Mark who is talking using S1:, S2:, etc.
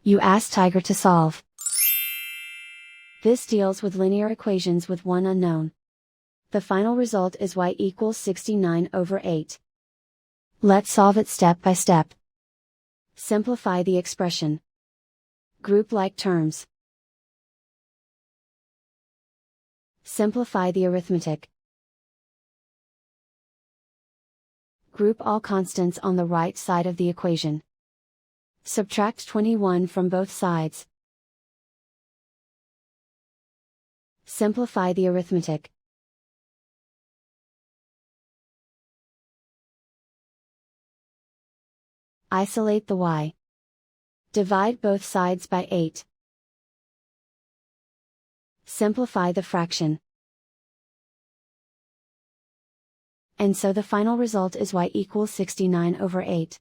S1: You ask Tiger to solve. This deals with linear equations with one unknown. The final result is y equals 69/8. Let's solve it step by step. Simplify the expression. Group like terms. Simplify the arithmetic. Group all constants on the right side of the equation. Subtract 21 from both sides. Simplify the arithmetic. Isolate the y. Divide both sides by 8. Simplify the fraction. And so the final result is y equals 69/8.